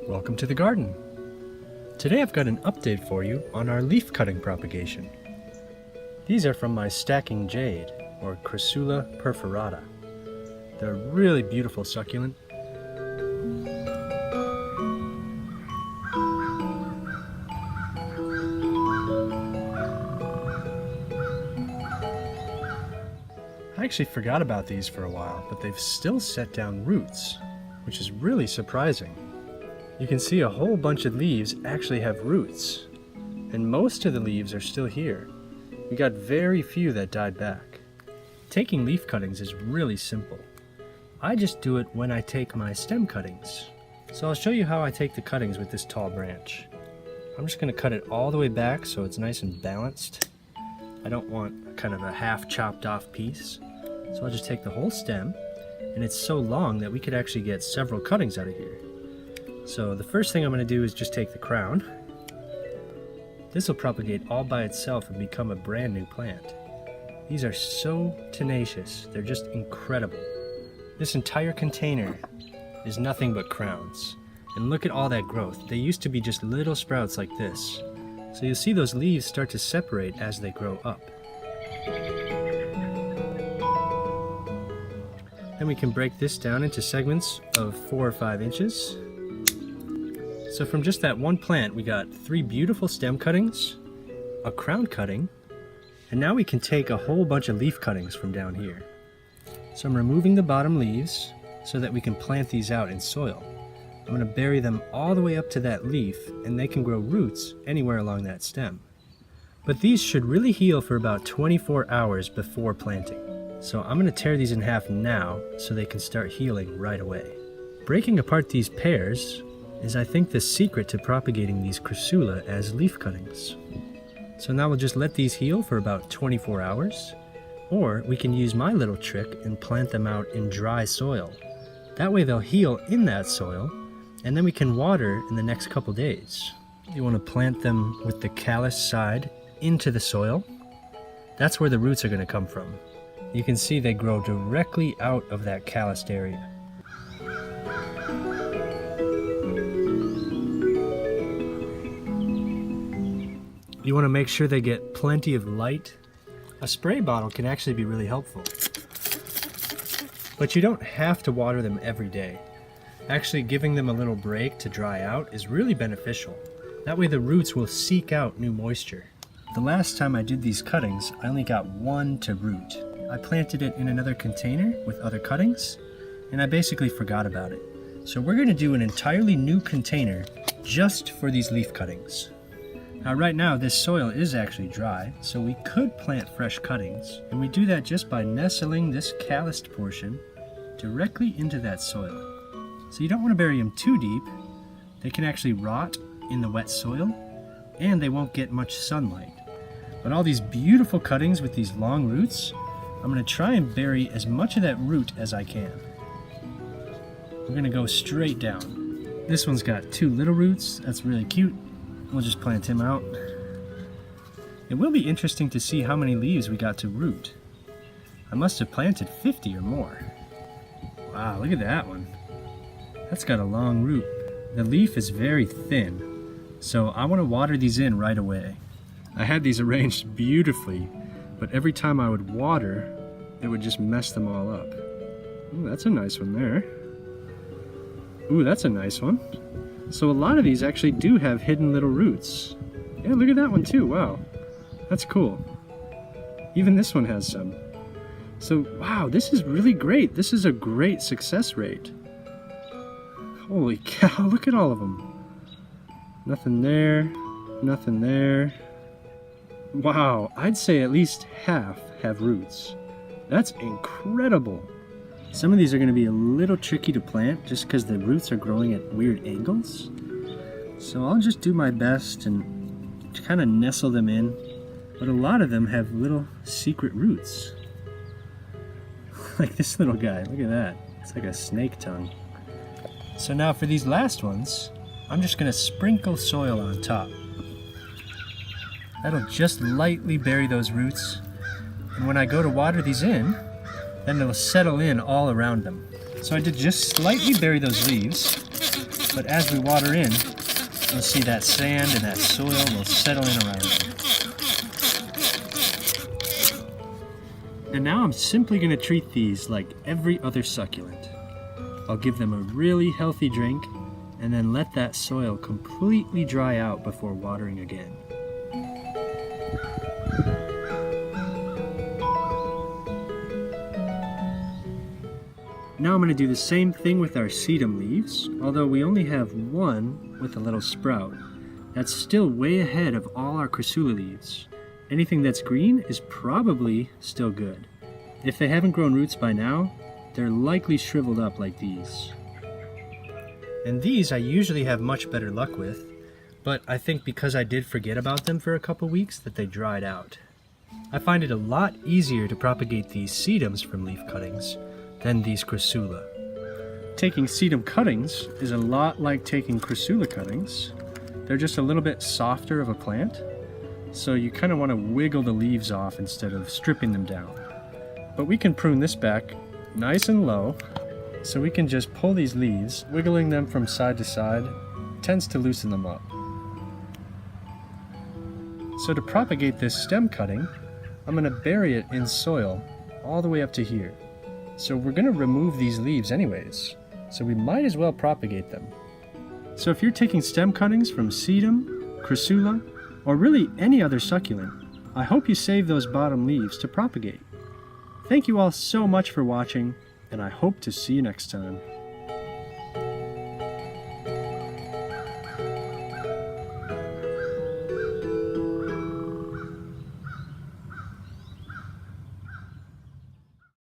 Welcome to the garden. Today I've got an update for you on our leaf cutting propagation. These are from my stacking jade, or Crassula perforata. They're a really beautiful succulent. I actually forgot about these for a while, but they've still set down roots, which is really surprising. You can see a whole bunch of leaves actually have roots, and most of the leaves are still here. We got very few that died back. Taking leaf cuttings is really simple. I just do it when I take my stem cuttings. So I'll show you how I take the cuttings with this tall branch. I'm just going to cut it all the way back so it's nice and balanced. I don't want kind of a half chopped off piece. So I'll just take the whole stem, and it's so long that we could actually get several cuttings out of here. So the first thing I'm going to do is just take the crown. This will propagate all by itself and become a brand new plant. These are so tenacious, they're just incredible. This entire container is nothing but crowns. And look at all that growth. They used to be just little sprouts like this. So you'll see those leaves start to separate as they grow up. Then we can break this down into segments of 4 or 5 inches. So from just that one plant, we got 3 beautiful stem cuttings, a crown cutting, and now we can take a whole bunch of leaf cuttings from down here. So I'm removing the bottom leaves so that we can plant these out in soil. I'm going to bury them all the way up to that leaf, and they can grow roots anywhere along that stem. But these should really heal for about 24 hours before planting. So I'm going to tear these in half now so they can start healing right away. Breaking apart these pairs is, I think, the secret to propagating these Crassula as leaf cuttings. So now we'll just let these heal for about 24 hours, or we can use my little trick and plant them out in dry soil. That way they'll heal in that soil, and then we can water in the next couple days. You want to plant them with the callus side into the soil. That's where the roots are going to come from. You can see they grow directly out of that calloused area. You want to make sure they get plenty of light. A spray bottle can actually be really helpful. But you don't have to water them every day. Actually, giving them a little break to dry out is really beneficial. That way the roots will seek out new moisture. The last time I did these cuttings, I only got 1 to root. I planted it in another container with other cuttings, and I basically forgot about it. So we're going to do an entirely new container just for these leaf cuttings. Now right now this soil is actually dry, so we could plant fresh cuttings, and we do that just by nestling this calloused portion directly into that soil. So you don't want to bury them too deep. They can actually rot in the wet soil, and they won't get much sunlight. But all these beautiful cuttings with these long roots, I'm going to try and bury as much of that root as I can. We're going to go straight down. This one's got 2 little roots. That's really cute. We'll just plant him out. It will be interesting to see how many leaves we got to root. I must have planted 50 or more. Wow, look at that one. That's got a long root. The leaf is very thin, so I want to water these in right away. I had these arranged beautifully, but every time I would water, it would just mess them all up. Ooh, that's a nice one there. Ooh, that's a nice one. So a lot of these actually do have hidden little roots. Yeah, look at that one too, wow. That's cool. Even this one has some. So, wow, this is really great. This is a great success rate. Holy cow, look at all of them. Nothing there, nothing there. Wow, I'd say at least half have roots. That's incredible. Some of these are going to be a little tricky to plant just because the roots are growing at weird angles. So I'll just do my best and kind of nestle them in. But a lot of them have little secret roots. Like this little guy, look at that. It's like a snake tongue. So now for these last ones, I'm just going to sprinkle soil on top. That'll just lightly bury those roots, and when I go to water these in, then they'll settle in all around them. So I did just slightly bury those leaves, but as we water in, you'll see that sand and that soil will settle in around them. And now I'm simply going to treat these like every other succulent. I'll give them a really healthy drink and then let that soil completely dry out before watering again. Now I'm going to do the same thing with our sedum leaves, although we only have one with a little sprout. That's still way ahead of all our Crassula leaves. Anything that's green is probably still good. If they haven't grown roots by now, they're likely shriveled up like these. And these I usually have much better luck with, but I think because I did forget about them for a couple weeks that they dried out. I find it a lot easier to propagate these sedums from leaf cuttings than these Crassula. Taking sedum cuttings is a lot like taking Crassula cuttings. They're just a little bit softer of a plant, so you kind of want to wiggle the leaves off instead of stripping them down. But we can prune this back nice and low, so we can just pull these leaves. Wiggling them from side to side tends to loosen them up. So to propagate this stem cutting, I'm going to bury it in soil all the way up to here. So we're going to remove these leaves anyways, so we might as well propagate them. So if you're taking stem cuttings from sedum, Crassula, or really any other succulent, I hope you save those bottom leaves to propagate. Thank you all so much for watching, and I hope to see you next time.